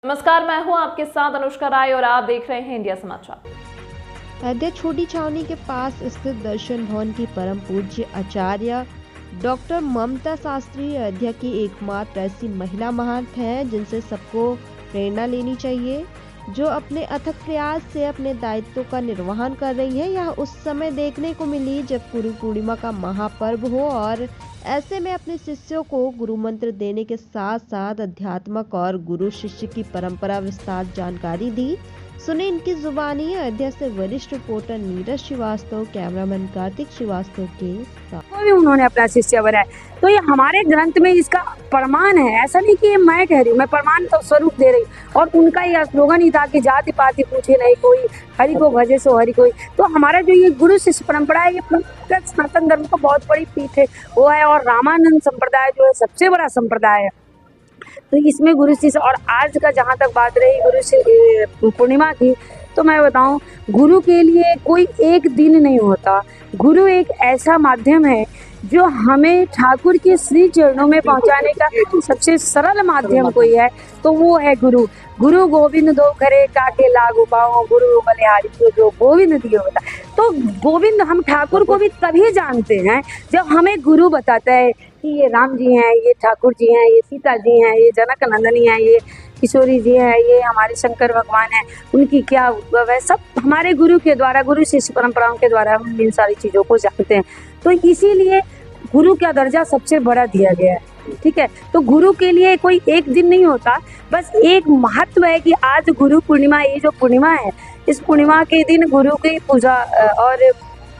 नमस्कार, मैं हूं आपके साथ अनुष्का राय और आप देख रहे हैं इंडिया समाचार। अयोध्या छोटी छावनी के पास स्थित दर्शन भवन की परम पूज्य आचार्य डॉक्टर ममता शास्त्री अयोध्या की एकमात्र ऐसी महिला महंत हैं जिनसे सबको प्रेरणा लेनी चाहिए, जो अपने अथक प्रयास से अपने दायित्व का निर्वहन कर रही है। यह उस समय देखने को मिली जब गुरु पूर्णिमा का महापर्व हो और ऐसे में अपने शिष्यों को गुरु मंत्र देने के साथ साथ अध्यात्मक और गुरु शिष्य की परंपरा विस्तार जानकारी दी। सुने इनकी जुबानी। अयोध्या से वरिष्ठ रिपोर्टर नीरज श्रीवास्तव, कैमरामैन कार्तिक श्रीवास्तव के साथ। तो भी उन्होंने अपना शिष्य बनाया, तो ये हमारे ग्रंथ में इसका प्रमाण है। ऐसा नहीं कि ये मैं कह रही हूँ, मैं प्रमाण तो स्वरूप दे रही। और उनका यह स्लोगन ही था कि जाति पाति पूछे नहीं कोई, हरि को भजे सो हरि कोई। तो हमारा जो ये गुरु शिष्य परंपरा है, ये सनातन धर्म का बहुत बड़ी पीठ है वो है। और रामानंद संप्रदाय जो है सबसे बड़ा संप्रदाय है। तो इसमें गुरु शिष्य, और आज का जहाँ तक बात रही गुरु पूर्णिमा की, तो मैं बताऊं, गुरु के लिए कोई एक दिन नहीं होता। गुरु एक ऐसा माध्यम है जो हमें ठाकुर के श्री चरणों में पहुंचाने का सबसे सरल माध्यम कोई है तो वो है गुरु। गुरु गोविंद दो खरे काके लागू पाओ, गुरु बलिहारी को जो गोविंद दियो बता। तो गोविंद हम ठाकुर को भी तभी जानते हैं जब हमें गुरु बताता है कि ये राम जी हैं, ये ठाकुर जी हैं, ये सीता जी हैं, ये जनक नंदनी हैं, ये किशोरी जी हैं, ये हमारे शंकर भगवान हैं, उनकी क्या उद्भव है। सब हमारे गुरु के द्वारा, गुरु शिष्य परंपराओं के द्वारा हम इन सारी चीज़ों को जानते हैं। तो इसीलिए गुरु का दर्जा सबसे बड़ा दिया गया है। ठीक है, तो गुरु के लिए कोई एक दिन नहीं होता, बस एक महत्व है कि आज गुरु पूर्णिमा, ये जो पूर्णिमा है, इस पूर्णिमा के दिन गुरु की पूजा, और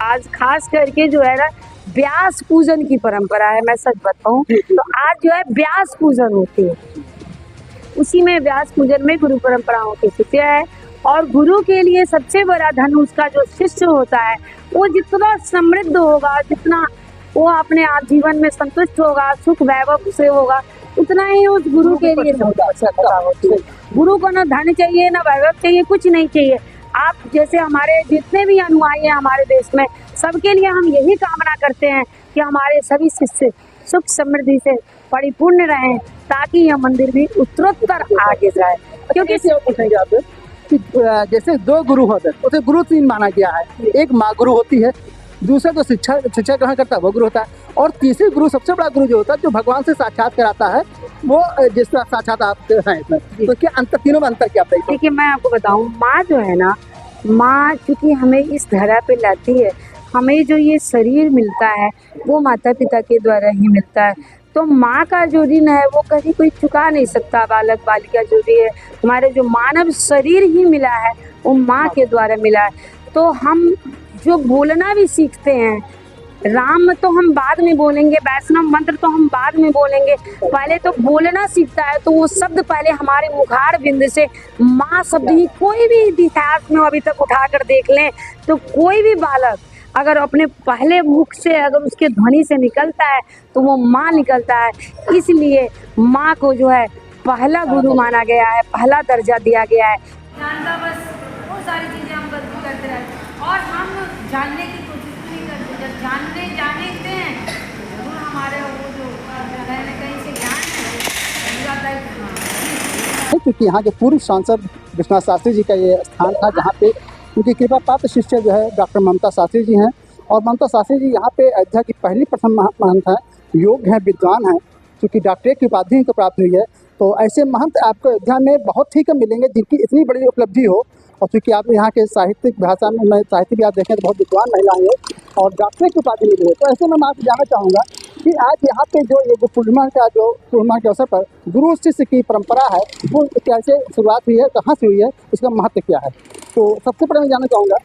आज खास करके जो है ना व्यास पूजन की परंपरा है। मैं सच बताऊं तो आज जो है व्यास पूजन होती है, उसी में व्यास पूजन में गुरु परंपराओं की शिष्य है। और गुरु के लिए सबसे बड़ा धन उसका जो शिष्य होता है, वो जितना समृद्ध होगा, जितना वो अपने आप जीवन में संतुष्ट होगा, सुख वैभव से होगा, उतना ही उस गुरु के लिए होती है। गुरु को ना धन चाहिए, ना वैभव चाहिए, कुछ नहीं चाहिए। आप जैसे हमारे जितने भी अनुयायी हैं हमारे देश में, सबके लिए हम यही कामना करते हैं कि हमारे सभी शिष्य सुख समृद्धि से परिपूर्ण रहें, ताकि यह मंदिर भी उत्तरोत्तर आगे जाए। क्योंकि पूछेंगे आप कि जैसे दो गुरु होते हैं, उसे गुरु तीन माना गया है। एक माँ गुरु होती है, दूसरा जो शिक्षा ग्रहण करता है वो गुरु होता है, और तीसरी गुरु सबसे बड़ा गुरु जो होता है जो भगवान से साक्षात कराता है, वो जिस तरह साक्षात आप हैं इसमें। तो क्या अंतर, तीनों में अंतर क्या? देखिए, मैं आपको बताऊं, माँ जो है ना, माँ चूँकि हमें इस धरा पे लाती है, हमें जो ये शरीर मिलता है वो माता पिता के द्वारा ही मिलता है। तो माँ का जो ऋण है वो कभी कोई चुका नहीं सकता। बालक बालिका जो भी है, हमारे जो मानव शरीर ही मिला है वो माँ के द्वारा मिला है। तो हम जो बोलना भी सीखते हैं, राम तो हम बाद में बोलेंगे, वैष्णव मंत्र तो हम बाद में बोलेंगे, पहले तो बोलना सीखता है। तो वो शब्द पहले हमारे मुखार बिंद से माँ शब्द ही, कोई भी इतिहास में अभी तक उठा कर देख लें तो कोई भी बालक अगर अपने पहले मुख से अगर उसके ध्वनि से निकलता है तो वो माँ निकलता है। इसलिए माँ को जो है पहला गुरु माना गया है, पहला दर्जा दिया गया है। जानता बस वो सारी चीज़ें हम गलती करते रहते हैं और हम जानने की कोशिश नहीं करते। जब जानते हैं जरूर हमारे वो जो कहीं न कहीं से ज्ञान है क्योंकि यहाँ जो पूर्व सांसद विश्वनाथ शास्त्री जी का ये स्थान था, जहाँ पे उनकी कृपा प्राप्त शिष्य जो है डॉक्टर ममता शास्त्री जी हैं। और ममता शास्त्री जी यहाँ पे अयोध्या की पहली प्रथम महंत हैं, योग्य हैं, विद्वान हैं, क्योंकि डॉक्टरेट की उपाधि इनको प्राप्त हुई है। तो ऐसे महंत आपको अयोध्या में बहुत ही कम मिलेंगे जिनकी इतनी बड़ी उपलब्धि हो। और चूँकि आप यहाँ के साहित्यिक भाषा में साहित्य भी आप देखें तो बहुत विद्वान महिलाएं हैं और डॉक्टरेट की उपाधि मिली है। तो ऐसे में मैं आपसे जानना चाहूँगा कि आज यहाँ पे जो ये पूर्णिमा के अवसर पर गुरु शिष्य की परंपरा है, वो कैसे शुरुआत हुई है, कहाँ से हुई है, इसका महत्व क्या है? तो सबसे पहले मैं जानना चाहूँगा,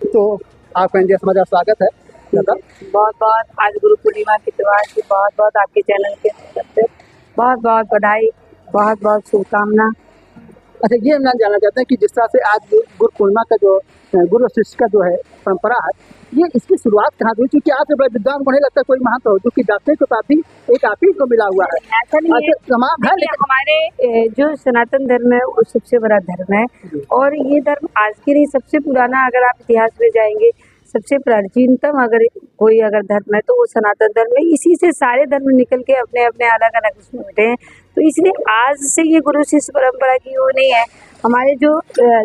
तो आपका इंडिया समाचार स्वागत है। बहुत बहुत आज गुरु पूर्णिमा के त्यौहार की बहुत बहुत आपके चैनल के तरफ से बहुत बहुत बधाई, बहुत बहुत शुभकामना। अच्छा, ये हम जानना चाहते हैं कि जिस तरह से आज गुरु पूर्णिमा का जो गुरु शिष्य का जो है परंपरा है, ये इसकी शुरुआत कहाँ हुई? क्योंकि आज बड़े विद्वान को नहीं लगता कोई महंत हो जो कि डॉक्टरेट की उपाधि एक आप ही को मिला हुआ है। ऐसा नहीं है, तमाम है, लेकिन हमारे जो सनातन धर्म है वो सबसे बड़ा धर्म है। और ये धर्म आज के नहीं, सबसे पुराना, अगर आप इतिहास में जाएंगे, सबसे प्राचीनतम अगर धर्म है तो वो सनातन धर्म है। इसी से सारे धर्म निकल के अपने अपने अलग अलग उसमें बैठे हैं। तो इसलिए आज से ये गुरु शिष्य परंपरा की वो नहीं है। हमारे जो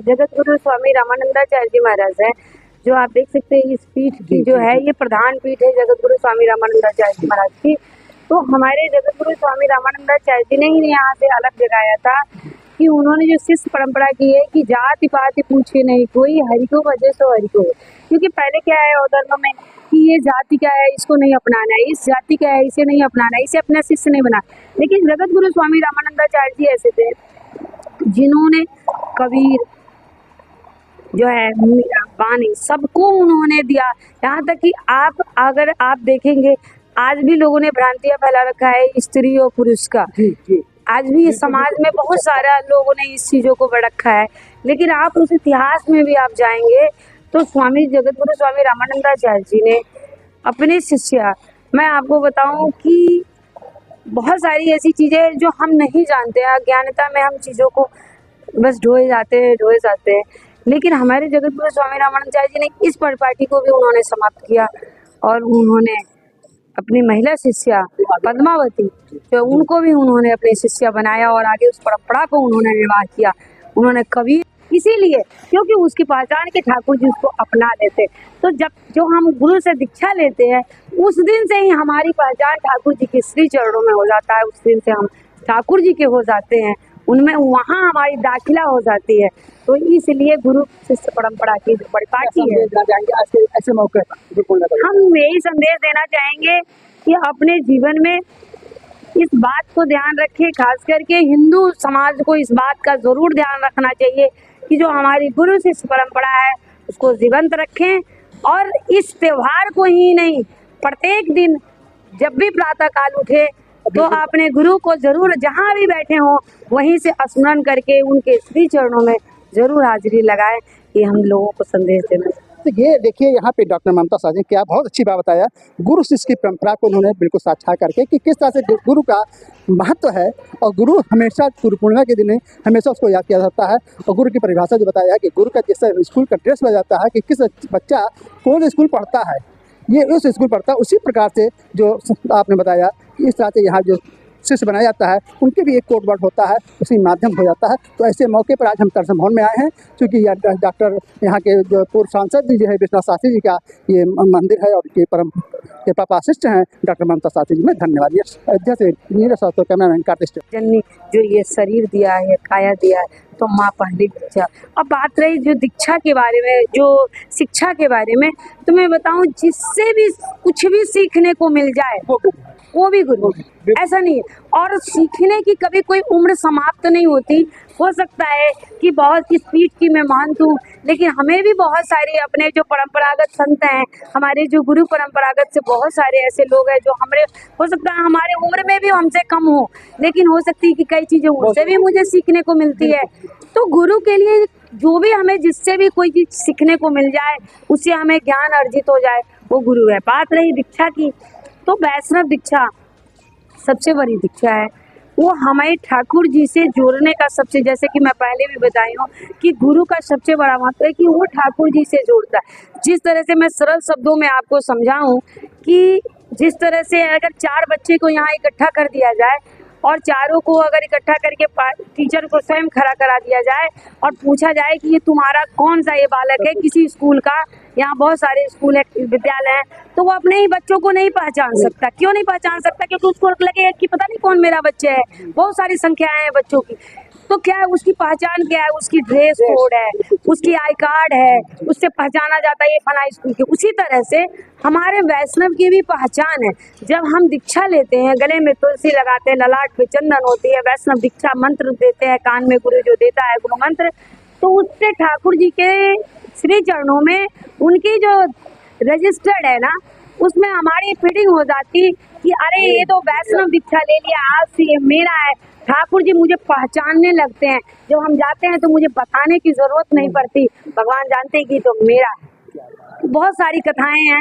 जगत गुरु स्वामी रामानंदाचार्य जी महाराज हैं, जो आप देख सकते हैं इस पीठ की जो है ये प्रधान पीठ है जगत गुरु स्वामी रामानंदाचार्य जी महाराज की। तो हमारे जगत गुरु स्वामी रामानंदाचार्य जी ने ही यहाँ से अलग जगाया था कि उन्होंने जो शिष्य परंपरा की है कि जाति पाति पूछे नहीं कोई, हरि को भजे सो हरि को। क्योंकि पहले क्या है और धर्म में कि ये जाति क्या है इसको नहीं अपनाना है, इस जाति क्या है इसे नहीं अपनाना है, इसे अपना शिष्य नहीं बना। लेकिन जगत गुरु स्वामी रामानंदाचार्य जी ऐसे थे जिन्होंने कबीर जो है वाणी सबको उन्होंने दिया। यहाँ तक कि अगर आप देखेंगे आज भी लोगों ने भ्रांतियां फैला रखा है स्त्री और पुरुष का। आज भी समाज में बहुत सारा लोगों ने इस चीज़ों को बढ़ रखा है। लेकिन आप उस इतिहास में भी आप जाएंगे तो स्वामी जगत गुरु स्वामी रामानंदाचार्य जी ने अपने शिष्य, मैं आपको बताऊं कि बहुत सारी ऐसी चीज़ें जो हम नहीं जानते हैं, अज्ञानता में हम चीज़ों को बस ढोए जाते हैं। लेकिन हमारे जगत गुरु स्वामी रामानंदाचार्य जी ने इस परिपाटी को भी उन्होंने समाप्त किया और उन्होंने अपनी महिला शिष्या पद्मावती तो उनको भी उन्होंने अपने शिष्या बनाया और आगे उस परंपरा को उन्होंने निर्वाह किया। उन्होंने कबीर इसीलिए क्योंकि उसकी पहचान के ठाकुर जी उसको अपना लेते। तो जो हम गुरु से दीक्षा लेते हैं उस दिन से ही हमारी पहचान ठाकुर जी के श्री चरणों में हो जाता है। उस दिन से हम ठाकुर जी के हो जाते हैं, उनमें वहाँ हमारी दाखिला हो जाती है। तो इसलिए गुरु शिष्य परंपरा की जो परिपाटी है ऐसे मौके हम यही संदेश देना चाहेंगे कि अपने जीवन में इस बात को ध्यान रखें, खास करके हिंदू समाज को इस बात का जरूर ध्यान रखना चाहिए कि जो हमारी गुरु शिष्य परंपरा है उसको जीवंत रखें। और इस त्योहार को ही नहीं, प्रत्येक दिन जब भी प्रातः काल उठे तो अपने गुरु को जरूर जहाँ भी बैठे हों वहीं से स्मरण करके उनके श्री चरणों में जरूर हाजिरी लगाएं। ये हम लोगों को संदेश देना। तो ये देखिए यहाँ पे डॉक्टर ममता शाह जी क्या बहुत अच्छी बात बताया, गुरु शिष्य की परंपरा को उन्होंने बिल्कुल साझा करके कि किस तरह से गुरु का महत्व है और गुरु हमेशा गुरु पूर्णिमा के दिन हमेशा उसको याद किया जाता है। और गुरु की परिभाषा जो बताया है कि गुरु का जैसे स्कूल का ड्रेस बन जाता है कि किस बच्चा कौन स्कूल पढ़ता है ये उस स्कूल पढ़ता है, उसी प्रकार से जो आपने बताया इस तरह से यहाँ जो शिष्य बनाया जाता है उनके भी एक कोड वर्ड होता है, उसी माध्यम हो जाता है। तो ऐसे मौके पर आज हम तरसम भवन में आए हैं क्योंकि डॉक्टर यहाँ के जो पूर्व सांसद जी है विश्वनाथ शास्त्री जी का ये मंदिर है और के परम के पापा शिष्य हैं डॉक्टर ममता शास्त्री जी में। धन्यवाद। ये अयोध्या से नीरज शास्त्री कैमरामैन कार्तिक जननी जो ये शरीर दिया है, काया दिया है, तो माँ पहली दीक्षा। अब बात रही जो दीक्षा के बारे में, जो शिक्षा के बारे में, तो मैं बताऊं जिससे भी कुछ भी सीखने को मिल जाए वो भी गुरु, ऐसा नहीं है। और सीखने की कभी कोई उम्र समाप्त नहीं होती। हो सकता है कि बहुत इस पीठ की मैं मानती हूँ, लेकिन हमें भी बहुत सारे अपने जो परंपरागत संत हैं, हमारे जो गुरु परंपरागत से बहुत सारे ऐसे लोग हैं जो हमारे हो सकता है हमारे उम्र में भी हमसे कम हो, लेकिन हो सकती है कि कई चीज़ें उनसे भी मुझे सीखने को मिलती है। तो गुरु के लिए जो भी हमें जिससे भी कोई चीज़ सीखने को मिल जाए, उससे हमें ज्ञान अर्जित हो जाए, वो गुरु है। बात रही दीक्षा की, तो वैष्णव दीक्षा सबसे बड़ी दीक्षा है। वो हमें ठाकुर जी से जोड़ने का सबसे, जैसे कि मैं पहले भी बताई हूँ कि गुरु का सबसे बड़ा महत्व है कि वो ठाकुर जी से जोड़ता है। जिस तरह से मैं सरल शब्दों में आपको समझाऊं कि जिस तरह से अगर 4 बच्चे को यहाँ इकट्ठा कर दिया जाए और चारों को अगर इकट्ठा करके टीचर को स्वयं खड़ा करा दिया जाए और पूछा जाए कि ये तुम्हारा कौन सा ये बालक है किसी स्कूल का, यहाँ बहुत सारे स्कूल है, विद्यालय हैं, तो वो अपने ही बच्चों को नहीं पहचान सकता। क्यों नहीं पहचान सकता? क्योंकि उसको लगेगा कि पता नहीं कौन मेरा बच्चा है। बहुत सारी संख्याएं हैं बच्चों की, तो क्या है उसकी पहचान क्या है? उसकी ड्रेस कोड है, उसकी आई कार्ड है, उससे पहचाना जाता है ये फला स्कूल के। उसी तरह से हमारे वैष्णव की भी पहचान है। जब हम दीक्षा लेते हैं, गले में तुलसी लगाते हैं, ललाट पे चंदन होती है, वैष्णव दीक्षा मंत्र देते हैं, कान में गुरु जो देता है गुरु मंत्र, तो उससे ठाकुर जी के श्री चरणों में उनकी जो रजिस्टर्ड है ना, उसमें हमारी फिटिंग हो जाती कि अरे ये तो वैष्णव दीक्षा ले लिया, आज से ये मेरा है। ठाकुर जी मुझे पहचानने लगते हैं। जब हम जाते हैं तो मुझे बताने की जरूरत नहीं पड़ती, भगवान जानते हैं कि तो मेरा है। बहुत सारी कथाएं हैं।